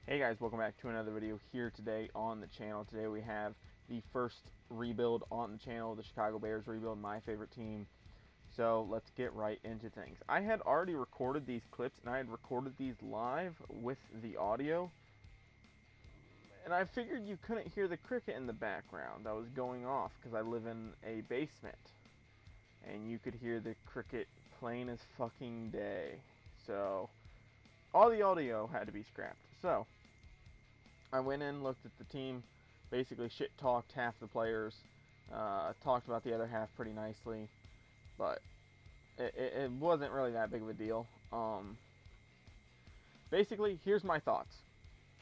Hey guys, welcome back to another video here today on the channel. Today we have the first rebuild on the channel, the Chicago Bears rebuild, my favorite team. So let's get right into things. I had already recorded these clips and I had recorded these live with the audio. And I figured you couldn't hear the cricket in the background that was going off because I live in a basement. And you could hear the cricket plain as fucking day. So all the audio had to be scrapped. So I went in, looked at the team, basically shit talked half the players, talked about the other half pretty nicely, but it wasn't really that big of a deal. Basically, here's my thoughts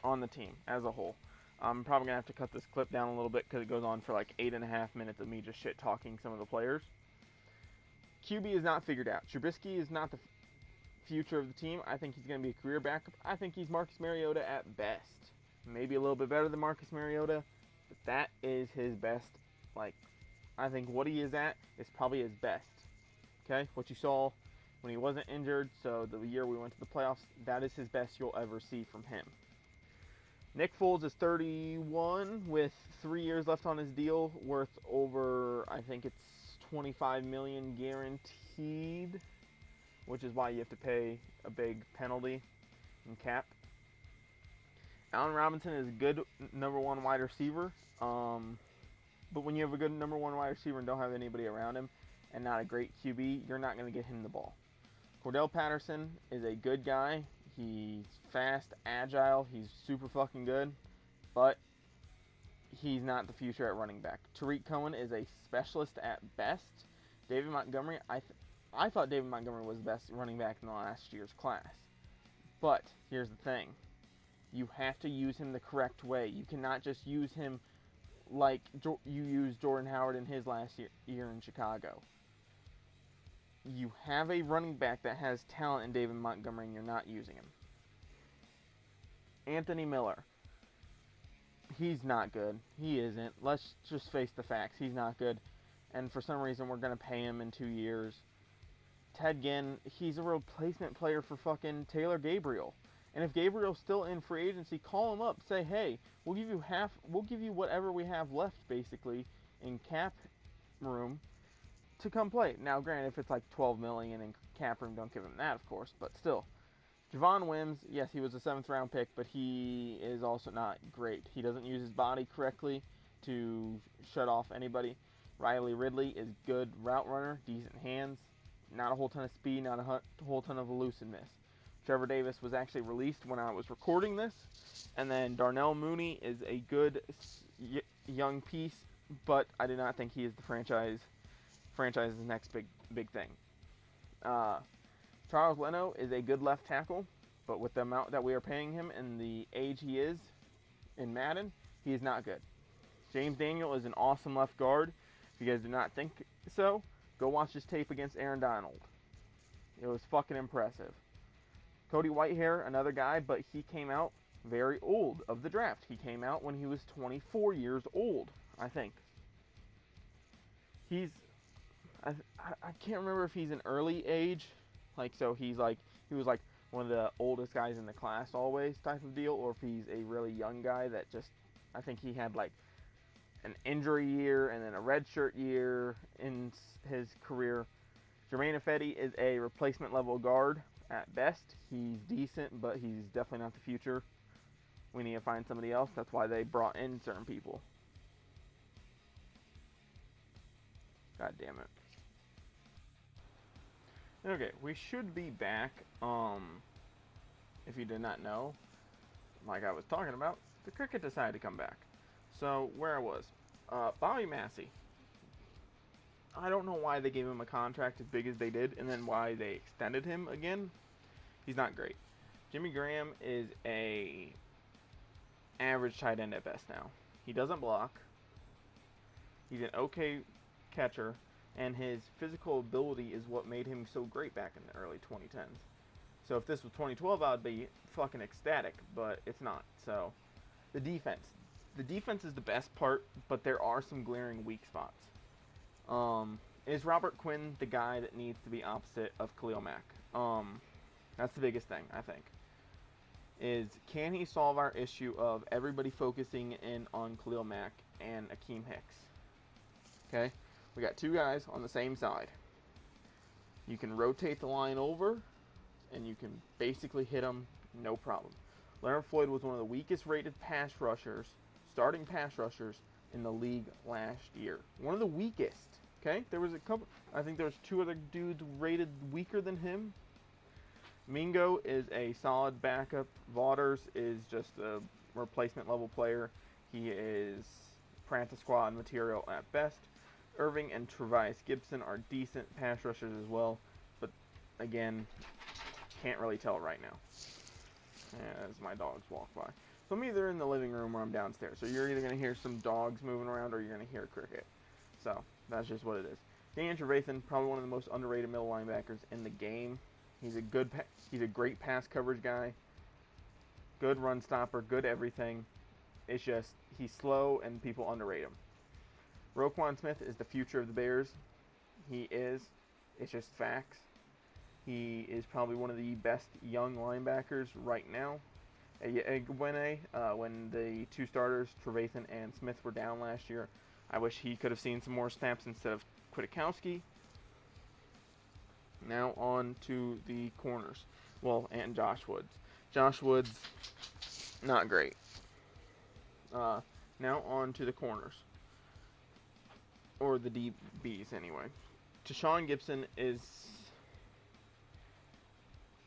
on the team as a whole. I'm probably gonna have to cut this clip down a little bit because it goes on for like 8.5 minutes of me just shit talking some of the players. QB is not figured out. Trubisky is not the future of the team. I think he's going to be a career backup. I think he's Marcus Mariota at best. Maybe a little bit better than Marcus Mariota, but that is his best. Like, I think what he is at is probably his best. Okay? What you saw when he wasn't injured, so the year we went to the playoffs, that is his best you'll ever see from him. Nick Foles is 31 with 3 years left on his deal, worth over, I think it's $25 million guaranteed, which is why you have to pay a big penalty in cap. Allen Robinson is a good number one wide receiver, but when you have a good number one wide receiver and don't have anybody around him and not a great QB, you're not going to get him the ball. Cordell Patterson is a good guy. He's fast, agile, he's super fucking good, but he's not the future at running back. Tariq Cohen is a specialist at best. David Montgomery, I thought David Montgomery was the best running back in the last year's class. But here's the thing. You have to use him the correct way. You cannot just use him like you used Jordan Howard in his last year in Chicago. You have a running back that has talent in David Montgomery and you're not using him. Anthony Miller. He's not good. He isn't. Let's just face the facts. He's not good. And for some reason we're going to pay him in 2 years. Ted Ginn, he's a replacement player for fucking Taylor Gabriel. And if Gabriel's still in free agency, call him up. Say, hey, we'll give you whatever we have left, basically, in cap room to come play. Now, granted, if it's like $12 million in cap room, don't give him that, of course. But still, Javon Wims, yes, he was a 7th round pick, but he is also not great. He doesn't use his body correctly to shut off anybody. Riley Ridley is good route runner, decent hands. Not a whole ton of speed, not a whole ton of elusiveness. Trevor Davis was actually released when I was recording this. And then Darnell Mooney is a good young piece, but I do not think he is the franchise's next big thing. Charles Leno is a good left tackle, but with the amount that we are paying him and the age he is in Madden, he is not good. James Daniel is an awesome left guard. If you guys do not think so, go watch his tape against Aaron Donald. It was fucking impressive. Cody Whitehair, another guy, but he came out very old of the draft. He came out when he was 24 years old, I think. I can't remember if he's an early age, like so he was like one of the oldest guys in the class always type of deal, or if he's a really young guy that just, I think he had like an injury year and then a redshirt year in his career. Jermaine Ifedi is a replacement level guard at best. He's decent, but he's definitely not the future. We need to find somebody else. That's why they brought in certain people. God damn it. Okay, we should be back. If you did not know, like I was talking about, the cricket decided to come back. So, where I was. Bobby Massey. I don't know why they gave him a contract as big as they did, and then why they extended him again. He's not great. Jimmy Graham is a average tight end at best now. He doesn't block. He's an okay catcher, and his physical ability is what made him so great back in the early 2010s. So if this was 2012, I'd be fucking ecstatic, but it's not. So, the defense. The defense is the best part, but there are some glaring weak spots. Is Robert Quinn the guy that needs to be opposite of Khalil Mack? That's the biggest thing, I think. is, can he solve our issue of everybody focusing in on Khalil Mack and Akeem Hicks? Okay, we got two guys on the same side. You can rotate the line over, and you can basically hit them, no problem. Leonard Floyd was one of the weakest rated pass rushers, starting pass rushers in the league last year. One of the weakest. Okay, there was a couple. I think there was two other dudes rated weaker than him. Mingo is a solid backup. Vaughters is just a replacement level player. He is practice squad material at best. Irving and Travis Gibson are decent pass rushers as well, but again, can't really tell right now as my dogs walk by. So I'm either in the living room or I'm downstairs. So you're either going to hear some dogs moving around or you're going to hear a cricket. So that's just what it is. Dan Trevathan, probably one of the most underrated middle linebackers in the game. He's a great pass coverage guy. Good run stopper, good everything. It's just he's slow and people underrate him. Roquan Smith is the future of the Bears. He is. It's just facts. He is probably one of the best young linebackers right now. When the two starters, Trevathan and Smith, were down last year, I wish he could have seen some more snaps instead of Kwiatkowski. Now on to the corners. Well, and Josh Woods. Josh Woods, not great. Now on to the corners. Or the DBs, anyway. Tashawn Gibson is...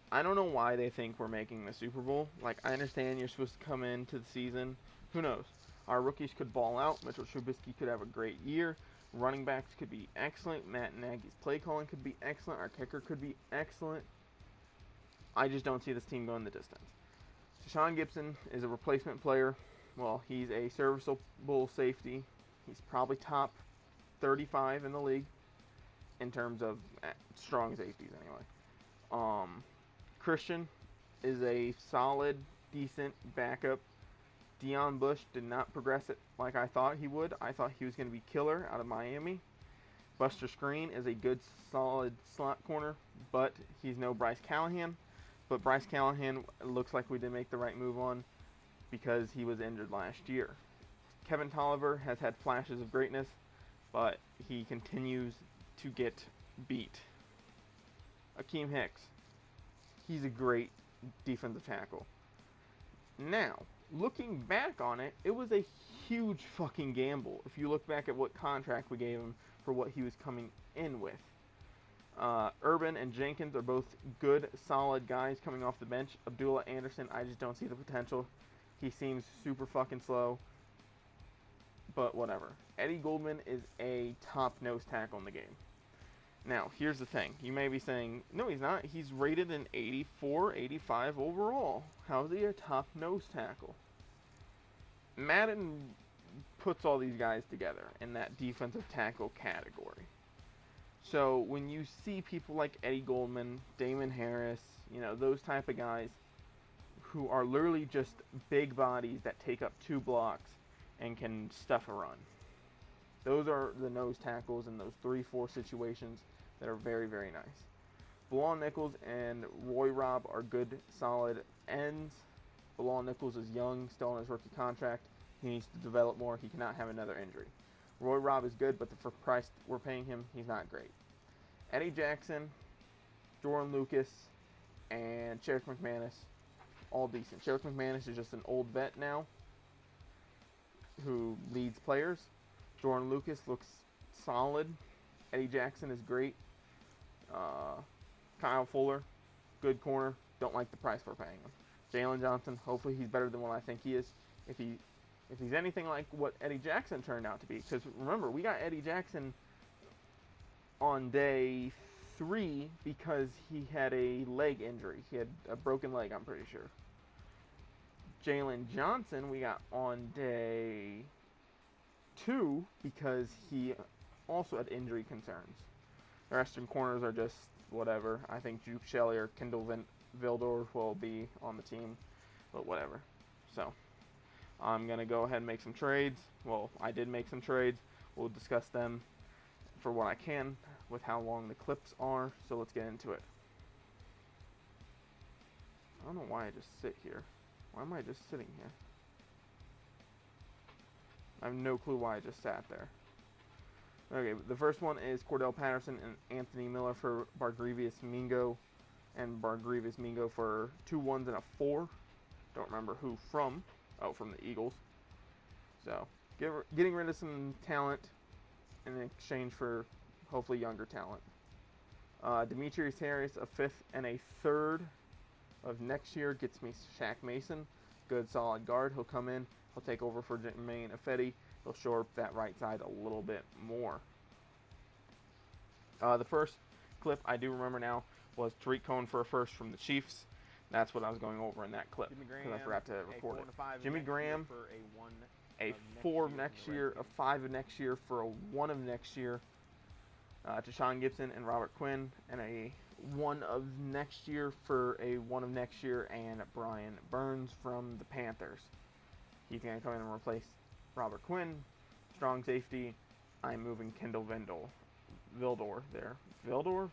I don't know why they think we're making the Super Bowl. Like, I understand you're supposed to come into the season. Who knows? Our rookies could ball out. Mitchell Trubisky could have a great year. Running backs could be excellent. Matt Nagy's play calling could be excellent. Our kicker could be excellent. I just don't see this team going the distance. Tashawn Gibson is a replacement player. Well, he's a serviceable safety. He's probably top 35 in the league in terms of strong safeties anyway. Christian is a solid, decent backup. Deion Bush did not progress it like I thought he would. I thought he was going to be killer out of Miami. Buster Screen is a good, solid slot corner, but he's no Bryce Callahan. But Bryce Callahan looks like we did make the right move on because he was injured last year. Kevin Tolliver has had flashes of greatness, but he continues to get beat. Akeem Hicks, he's a great defensive tackle. Now, looking back on it, it was a huge fucking gamble if you look back at what contract we gave him for what he was coming in with. Urban and Jenkins are both good, solid guys coming off the bench. Abdullah Anderson, I just don't see the potential. He seems super fucking slow, but whatever. Eddie Goldman is a top nose tackle in the game. Now, here's the thing. You may be saying, no, he's not. He's rated an 84, 85 overall. How is he a top nose tackle? Madden puts all these guys together in that defensive tackle category. So when you see people like Eddie Goldman, Damon Harris, those type of guys who are literally just big bodies that take up two blocks and can stuff a run. Those are the nose tackles in those 3-4 situations that are very, very nice. Bilal Nichols and Roy Robb are good, solid ends. Bilal Nichols is young, still on his rookie contract. He needs to develop more. He cannot have another injury. Roy Robb is good, but for the price we're paying him, he's not great. Eddie Jackson, Jordan Lucas, and Sheriff McManus, all decent. Sheriff McManus is just an old vet now who leads players. Jordan Lucas looks solid. Eddie Jackson is great. Kyle Fuller, good corner. Don't like the price we're paying him. Jalen Johnson, hopefully he's better than what I think he is. If he's anything like what Eddie Jackson turned out to be, because remember, we got Eddie Jackson on day 3 because he had a leg injury. He had a broken leg, I'm pretty sure. Jalen Johnson we got on day 2 because he also had injury concerns. The rest of the corners are just whatever. I think Juke Shelley or Kendall Vildor will be on the team, but whatever. So, I'm going to go ahead and make some trades. Well, I did make some trades. We'll discuss them for what I can with how long the clips are. So let's get into it. I don't know why I just sit here. Why am I just sitting here? I have no clue why I just sat there. Okay, the first one is Cordell Patterson and Anthony Miller for Bargrevius Mingo, and Bargrevius Mingo for 2 1s and a 4. Don't remember who from. Oh, from the Eagles. So, getting rid of some talent in exchange for hopefully younger talent. Demetrius Harris, a 5th and a 3rd of next year, gets me Shaq Mason. Good solid guard. He'll come in. He'll take over for Jermaine Ifedi. He'll shore up that right side a little bit more. The first clip I do remember now was Tariq Cohen for a first from the Chiefs. That's what I was going over in that clip because I forgot to record it. Jimmy Graham for a 4 of next year, a 5 of next year for a 1 of next year. Tashawn Gibson and Robert Quinn, and a 1 of next year for a 1 of next year, and Brian Burns from the Panthers. He's going to come in and replace Robert Quinn. Strong safety. I'm moving Kendall Vildor there. Vildor?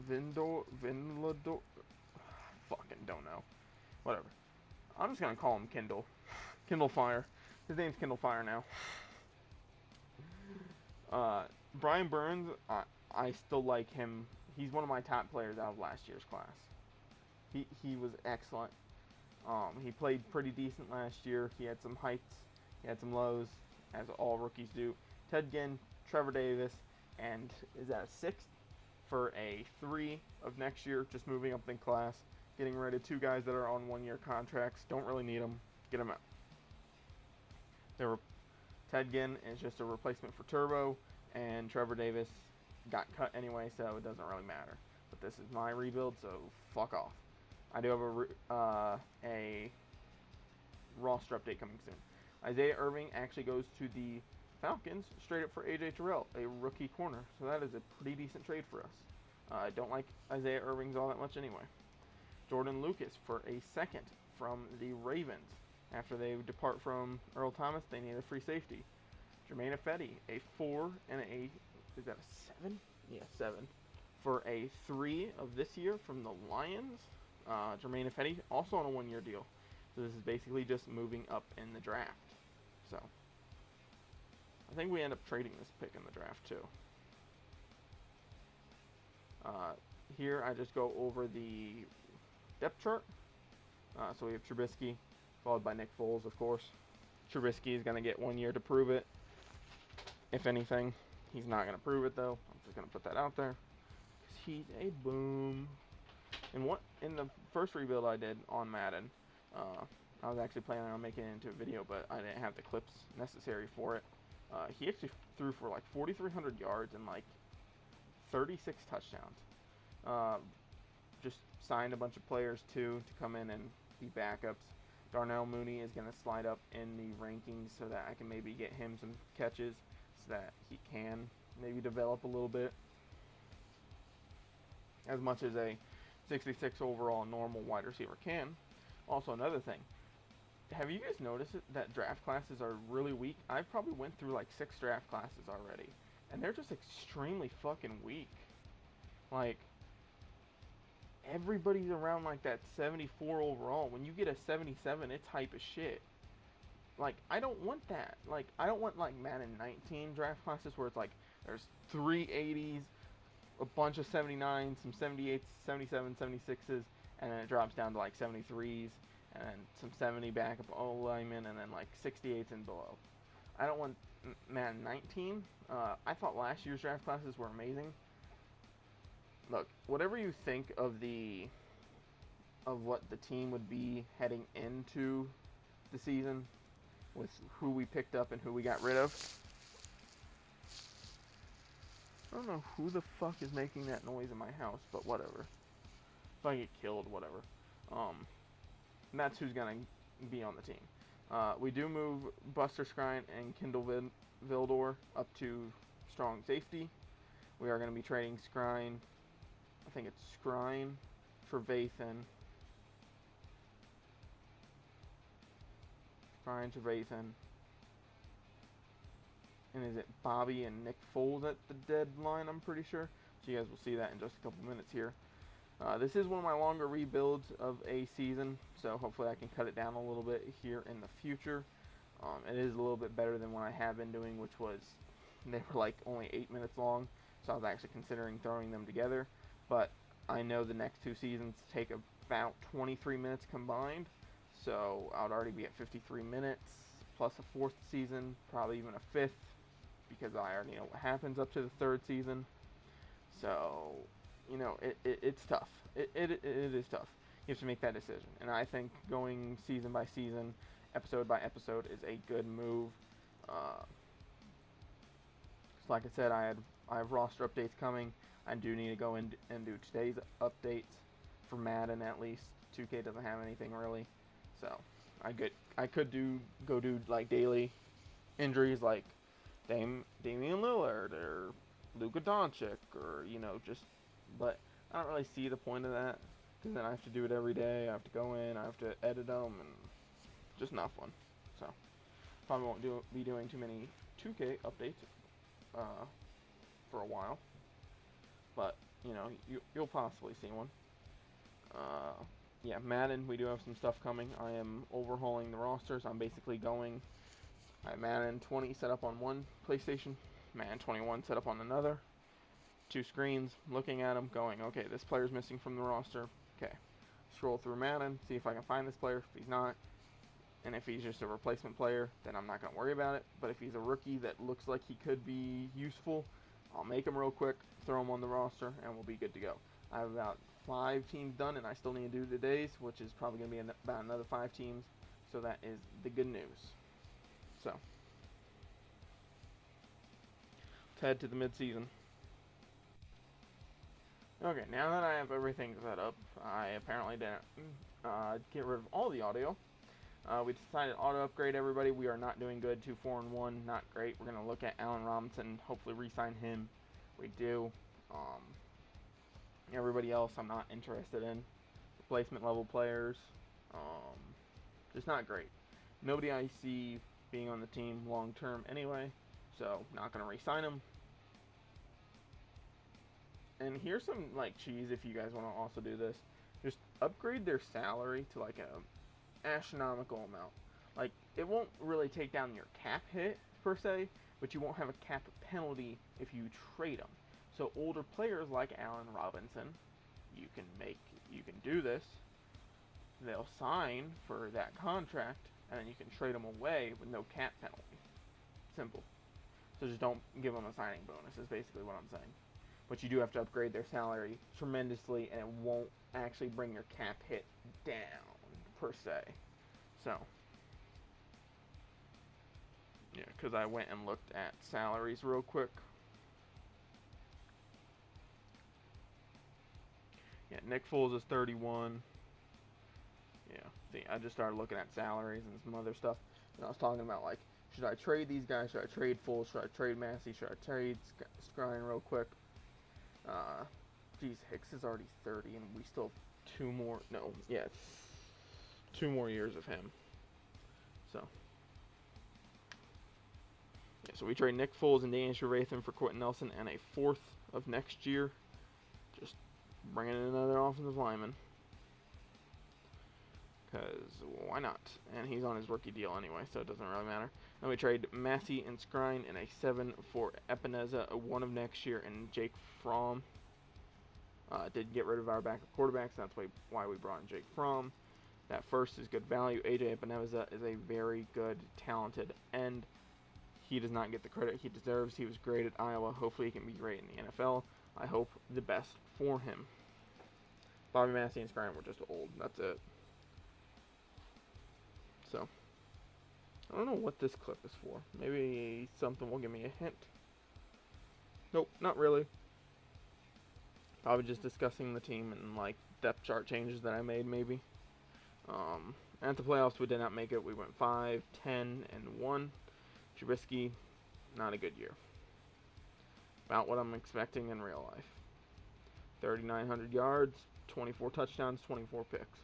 Vindlador? Fucking don't know. Whatever. I'm just going to call him Kendall. Kendall Fire. His name's Kendall Fire now. Brian Burns, I still like him. He's one of my top players out of last year's class. He was excellent. He played pretty decent last year. He had some heights, he had some lows, as all rookies do. Ted Ginn, Trevor Davis, and is that a 6th for a 3 of next year, just moving up in class. Getting rid of 2 guys that are on 1-year contracts. Don't really need them. Get them out. Ted Ginn is just a replacement for Turbo, and Trevor Davis got cut anyway, so it doesn't really matter. But this is my rebuild, so fuck off. I do have a roster update coming soon. Isaiah Irving actually goes to the Falcons straight up for AJ Terrell, a rookie corner. So that is a pretty decent trade for us. I don't like Isaiah Irving's all that much anyway. Jordan Lucas for a 2nd from the Ravens. After they depart from Earl Thomas, they need a free safety. Jermaine Ifedi, a 4 and a, is that a 7? Yeah, 7. For a 3 of this year from the Lions. Jermaine Ifedi, also on a 1-year deal. So this is basically just moving up in the draft. So, I think we end up trading this pick in the draft too. Here I just go over the depth chart. So we have Trubisky, followed by Nick Foles, of course. Trubisky is going to get 1 year to prove it. If anything, he's not going to prove it though. I'm just going to put that out there. Because he's a boom. In the first rebuild I did on Madden, I was actually planning on making it into a video, but I didn't have the clips necessary for it. He actually threw for like 4,300 yards and like 36 touchdowns. Just signed a bunch of players too to come in and be backups. Darnell Mooney is going to slide up in the rankings so that I can maybe get him some catches so that he can maybe develop a little bit. As much as a 66 overall normal wide receiver can. Also, another thing. Have you guys noticed that draft classes are really weak? I've probably went through like 6 draft classes already. And they're just extremely fucking weak. Like, everybody's around like that 74 overall. When you get a 77, it's hype as shit. Like, I don't want that. Like, I don't want like Madden 19 draft classes where it's like there's 3 80s, a bunch of 79s, some 78s, 77s, 76s, and then it drops down to like 73s, and then some 70 backup O-linemen, and then like 68s and below. I don't want Madden 19. I thought last year's draft classes were amazing. Look, whatever you think of what the team would be heading into the season, with who we picked up and who we got rid of. I don't know who the fuck is making that noise in my house, but whatever. If I get killed, whatever. And that's who's gonna be on the team. We do move Buster Skrine and Kendall Vildor up to strong safety. We are going to be trading Skrine. I think it's Skrine for Vathan. Skrine to Vathan. And is it Bobby and Nick Foles at the deadline, I'm pretty sure. So you guys will see that in just a couple minutes here. This is one of my longer rebuilds of a season, so hopefully I can cut it down a little bit here in the future. It is a little bit better than what I have been doing, which was they were like only 8 minutes long, so I was actually considering throwing them together. But I know the next two seasons take about 23 minutes combined, so I would already be at 53 minutes, plus a fourth season, probably even a fifth, because I already know what happens up to the third season. So, it's tough. It is tough. You have to make that decision. And I think going season by season, episode by episode, is a good move. Like I said, I have roster updates coming. I do need to go in and do today's updates for Madden at least. 2K doesn't have anything really, so I could go do like daily injuries like Damian Lillard or Luka Doncic or just, but I don't really see the point of that because then I have to do it every day. I have to go in, I have to edit them, and just not fun. So probably won't be doing too many 2K updates for a while, but you'll possibly see one. Yeah, Madden, we do have some stuff coming. I am overhauling the rosters. I'm basically going. I have Madden 20 set up on one PlayStation, Madden 21 set up on another. Two screens, looking at them, going, okay, this player's missing from the roster. Okay, scroll through Madden, see if I can find this player. If he's not, and if he's just a replacement player, then I'm not going to worry about it. But if he's a rookie that looks like he could be useful, I'll make him real quick, throw him on the roster, and we'll be good to go. I have about 5 teams done, and I still need to do today's, which is probably going to be about another 5 teams. So that is the good news. So, let's head to the mid-season. Okay, now that I have everything set up, I apparently didn't get rid of all the audio. We decided to auto-upgrade everybody. We are not doing good. 2-4-1, not great. We're going to look at Allen Robinson, hopefully re-sign him. We do. Everybody else I'm not interested in. Replacement level players. Just not great. Nobody I see being on the team long term anyway, so not going to re-sign them. And here's some cheese if you guys want to also do this. Just upgrade their salary to like a astronomical amount. Like, it won't really take down your cap hit per se, but you won't have a cap penalty if you trade them. So older players like Allen Robinson, you can do this. They'll sign for that contract, and then you can trade them away with no cap penalty. Simple. So just don't give them a signing bonus is basically what I'm saying. But you do have to upgrade their salary tremendously, and it won't actually bring your cap hit down, per se. So, yeah, because I went and looked at salaries real quick. Yeah, Nick Foles is 31. Yeah, see, I just started looking at salaries and some other stuff. And I was talking about, should I trade these guys? Should I trade Foles? Should I trade Massey? Should I trade Scrine real quick? Geez, Hicks is already 30, and we still have 2 more. No, yeah, 2 more years of him. So, yeah, so we trade Nick Foles and Daniel Trevathan for Quentin Nelson and a 4th of next year. Just bringing in another offensive lineman. Because why not? And he's on his rookie deal anyway, so it doesn't really matter. Then we trade Massey and Scrine in a 7 for Epineza, a 1 of next year, and Jake Fromm. Did get rid of our backup quarterbacks. That's why we brought in Jake Fromm. That first is good value. AJ Epineza is a very good, talented end. He does not get the credit he deserves. He was great at Iowa. Hopefully he can be great in the NFL. I hope the best for him. Bobby Massey and Scrine were just old. That's it. So, I don't know what this clip is for. Maybe something will give me a hint. Nope, not really. Probably just discussing the team and depth chart changes that I made maybe. At the playoffs we did not make it. We went 5, 10, and 1. Trubisky, not a good year. About what I'm expecting in real life. 3,900 yards, 24 touchdowns, 24 picks.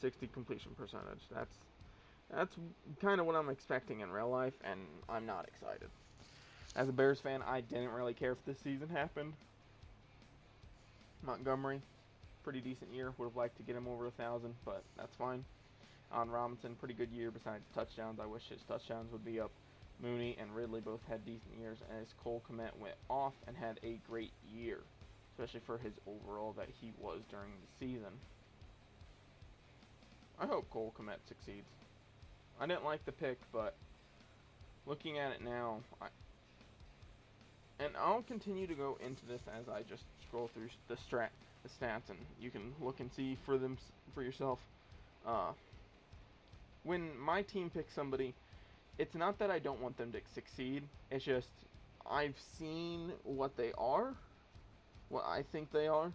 60 completion percentage. That's kind of what I'm expecting in real life, and I'm not excited. As a Bears fan, I didn't really care if this season happened. Montgomery, pretty decent year. Would have liked to get him over 1,000, but that's fine. On Robinson, pretty good year besides touchdowns. I wish his touchdowns would be up. Mooney and Ridley both had decent years, as Cole Kmet went off and had a great year, especially for his overall that he was during the season. I hope Cole Kmet succeeds. I didn't like the pick, but looking at it now, and I'll continue to go into this as I just scroll through the stats, and you can look and see for yourself. When my team picks somebody, it's not that I don't want them to succeed. It's just I've seen what they are, what I think they are,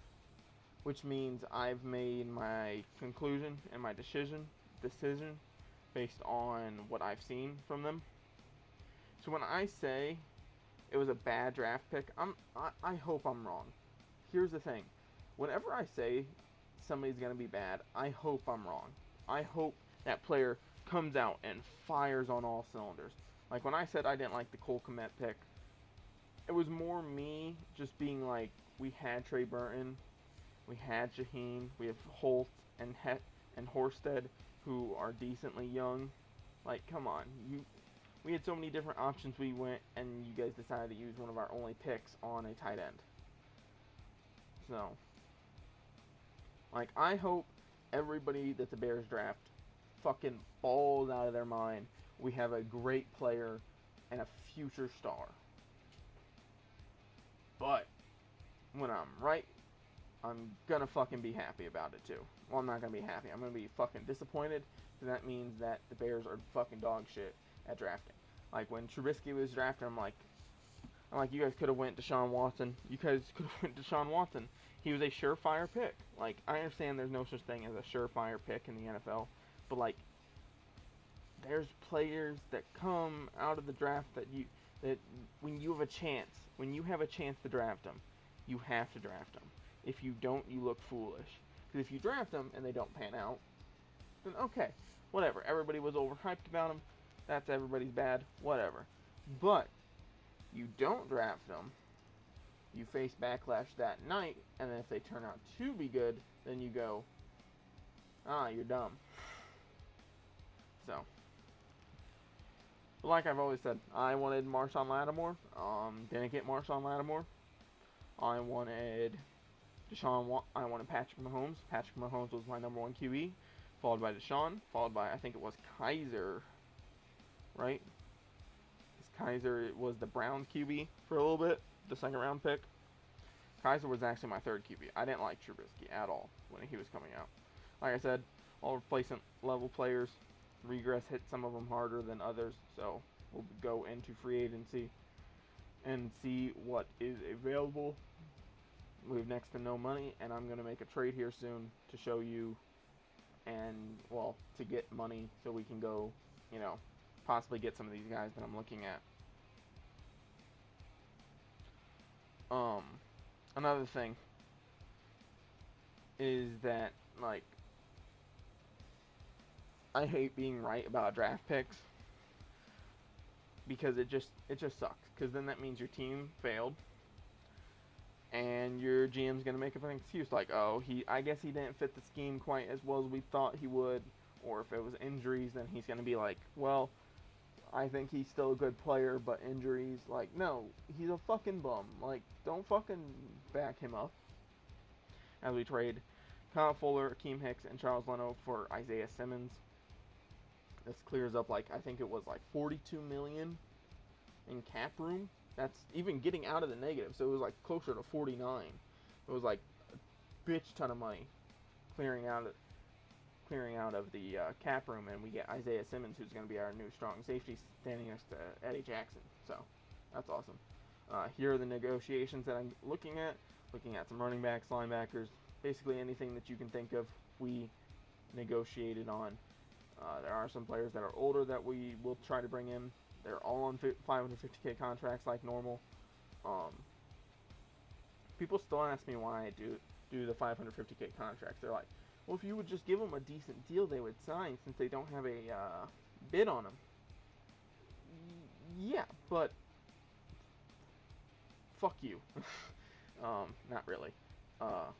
which means I've made my conclusion and my decision based on what I've seen from them. So when I say it was a bad draft pick, I hope I'm wrong. Here's the thing. Whenever I say somebody's going to be bad, I hope I'm wrong. I hope that player comes out and fires on all cylinders. Like when I said I didn't like the Cole Kmet pick, it was more me just being like, we had Trey Burton, we had Shaheen, we have Holt and Horsted, who are decently young. Like, come on, we had so many different options. We went and you guys decided to use one of our only picks on a tight end. So, like, I hope everybody that the Bears draft fucking balls out of their mind. We have a great player and a future star. But when I'm right, I'm gonna fucking be happy about it too. Well, I'm not gonna be happy. I'm gonna be fucking disappointed, because that means that the Bears are fucking dog shit at drafting. Like when Trubisky was drafted, I'm like, you guys could have went Deshaun Watson. You guys could have went Deshaun Watson. He was a surefire pick. Like, I understand there's no such thing as a surefire pick in the NFL, but like, there's players that come out of the draft that when you have a chance to draft them, you have to draft them. If you don't, you look foolish. Because if you draft them and they don't pan out, then okay, whatever. Everybody was overhyped about them. That's everybody's bad. Whatever. But you don't draft them, you face backlash that night, and then if they turn out to be good, then you go, you're dumb. So, like I've always said, I wanted Marshawn Lattimore. Didn't get Marshawn Lattimore. I wanted Patrick Mahomes. Patrick Mahomes was my number one QB, followed by Deshaun, followed by, I think it was Kaiser, right? Kaiser was the Browns QB for a little bit, the second round pick. Kaiser was actually my third QB. I didn't like Trubisky at all when he was coming out. Like I said, all replacement level players, regress hit some of them harder than others, so we'll go into free agency and see what is available. We have next to no money, and I'm going to make a trade here soon to show you, and, well, to get money so we can go, possibly get some of these guys that I'm looking at. Another thing is that, like, I hate being right about draft picks, because it just sucks, because then that means your team failed, and your GM's gonna make up an excuse like, I guess he didn't fit the scheme quite as well as we thought he would, or if it was injuries, then he's gonna be like, well, I think he's still a good player, but injuries, like, no, he's a fucking bum. Like, don't fucking back him up. As we trade Kyle Fuller, Akeem Hicks, and Charles Leno for Isaiah Simmons. This clears up, like, I think it was like $42 million in cap room. That's even getting out of the negative, so it was like closer to 49. It was like a bitch ton of money clearing out of the cap room, and we get Isaiah Simmons, who's going to be our new strong safety, standing next to Eddie Jackson. So that's awesome. Here are the negotiations that I'm looking at some running backs, linebackers, basically anything that you can think of, we negotiated on. There are some players that are older that we will try to bring in. They're all on $550K contracts like normal. People still ask me why I do the $550K contracts. They're like, well, if you would just give them a decent deal, they would sign, since they don't have a bid on them. Yeah, but fuck you. Not really. The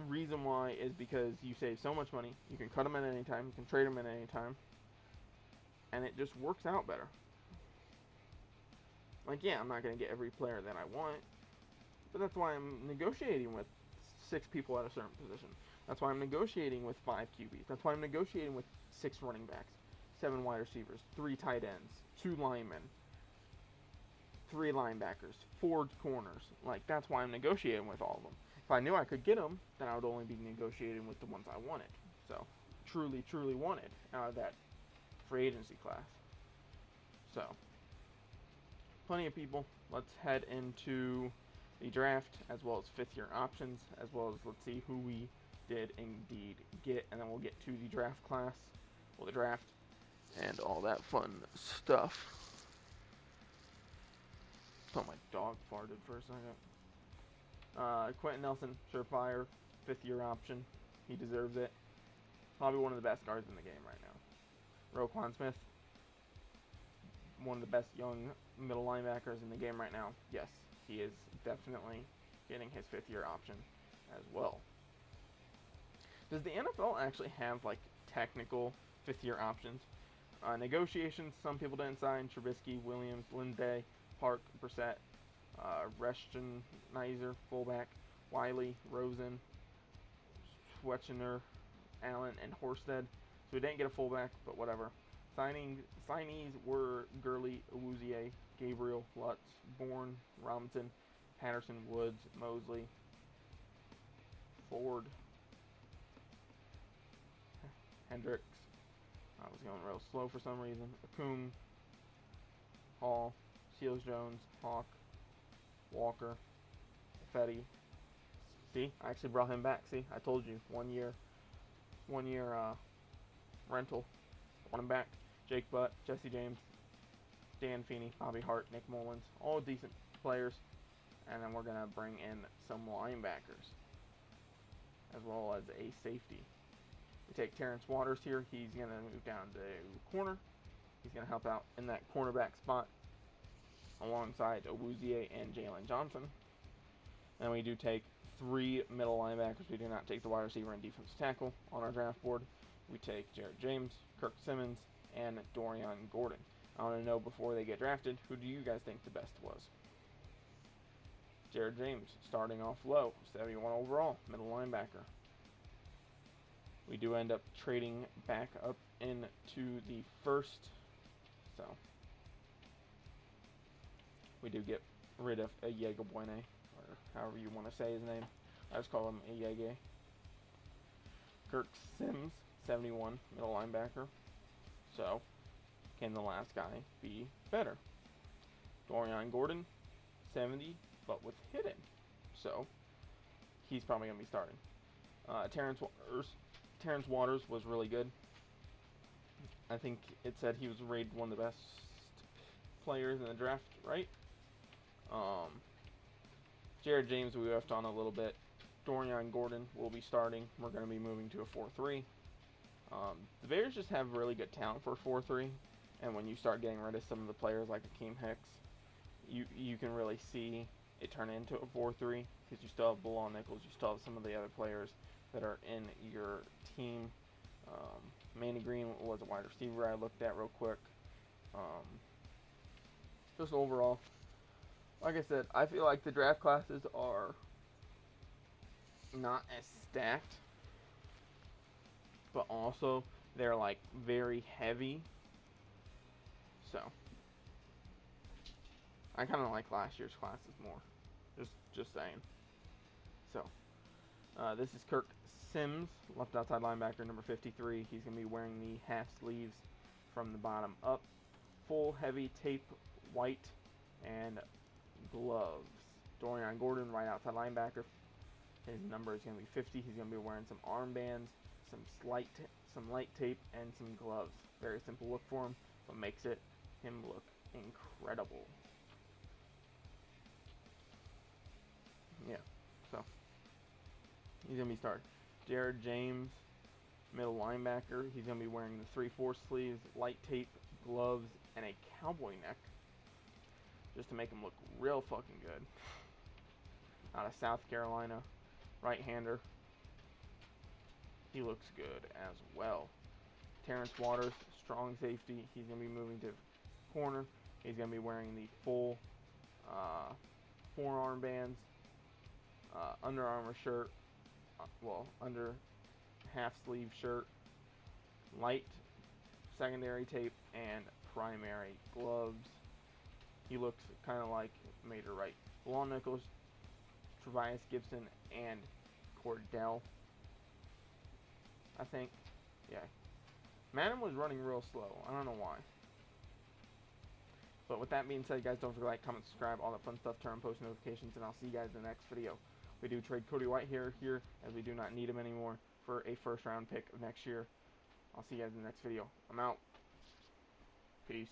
reason why is because you save so much money. You can cut them at any time. You can trade them at any time. And it just works out better. Like, yeah, I'm not going to get every player that I want. But that's why I'm negotiating with 6 people at a certain position. That's why I'm negotiating with 5 QBs. That's why I'm negotiating with 6 running backs, 7 wide receivers, 3 tight ends, 2 linemen, 3 linebackers, 4 corners. Like, that's why I'm negotiating with all of them. If I knew I could get them, then I would only be negotiating with the ones I wanted. So, truly wanted out of that free agency class. So, plenty of people. Let's head into the draft, as well as 5th-year options, as well as let's see who we did indeed get, and then we'll get to the draft class, well, the draft, and all that fun stuff. Thought my dog farted for a second. Quentin Nelson, surefire, 5th-year option. He deserves it. Probably one of the best guards in the game right now. Roquan Smith, one of the best young middle linebackers in the game right now. Yes, he is definitely getting his 5th-year option as well. Does the NFL actually have, like, technical 5th-year options? Negotiations, some people didn't sign. Trubisky, Williams, Lindsay, Park, Brissett, Reschenizer, fullback, Wiley, Rosen, Schwechner, Allen, and Horsted. So we didn't get a fullback, but whatever. Signees were Gurley, Awuzie, Gabriel, Lutz, Bourne, Robinson, Patterson, Woods, Mosley, Ford, Hendricks. I was going real slow for some reason. Akum, Hall, Seals-Jones, Hawk, Walker, Fetty. See, I actually brought him back. See, I told you, one year rental. Want him back. Jake Butt, Jesse James, Dan Feeney, Bobby Hart, Nick Mullins, all decent players. And then we're going to bring in some linebackers, as well as a safety. We take Terrence Waters here. He's going to move down to corner. He's going to help out in that cornerback spot alongside Awuzie and Jalen Johnson. And we do take 3 middle linebackers. We do not take the wide receiver and defensive tackle on our draft board. We take Jared James, Kirk Simmons, and Dorian Gordon. I want to know before they get drafted, who do you guys think the best was? Jared James, starting off low, 71 overall, middle linebacker. We do end up trading back up into the first, so we do get rid of Ayega-Buene, or however you want to say his name. I just call him Ayege. Kirk Sims, 71, middle linebacker. So, can the last guy be better? Dorian Gordon, 70, but with hidden. So, he's probably going to be starting. Terrence Waters was really good. I think it said he was rated one of the best players in the draft, right? Jared James we left on a little bit. Dorian Gordon will be starting. We're going to be moving to a 4-3. The Bears just have really good talent for 4-3, and when you start getting rid of some of the players like Akeem Hicks, you can really see it turn into a 4-3 because you still have Bilal Nichols, you still have some of the other players that are in your team. Manny Green was a wide receiver I looked at real quick. Just overall, like I said, I feel like the draft classes are not as stacked, but also they're like very heavy. So I kind of like last year's classes more. Just saying. So this is Kirk Sims, left outside linebacker, number 53. He's going to be wearing the half sleeves from the bottom up, full heavy tape, white, and gloves. Dorian Gordon, right outside linebacker. His number is going to be 50. He's going to be wearing some armbands, some light tape, and some gloves. Very simple look for him, but makes him look incredible. Yeah, so he's going to be starting. Jared James, middle linebacker. He's going to be wearing the 3/4 sleeves, light tape, gloves, and a cowboy neck, just to make him look real fucking good. out of South Carolina, right-hander. He looks good as well. Terrence Waters, strong safety. He's going to be moving to corner. He's going to be wearing the full forearm bands, Under Armour shirt, under half sleeve shirt, light secondary tape, and primary gloves. He looks kind of like Mater Wright. Law Nichols, Travis Gibson, and Cordell, I think. Yeah. Madden was running real slow. I don't know why. But with that being said, guys, don't forget to like, comment, subscribe, all that fun stuff, turn on post notifications, and I'll see you guys in the next video. We do trade Cody White here, as we do not need him anymore for a first-round pick of next year. I'll see you guys in the next video. I'm out. Peace.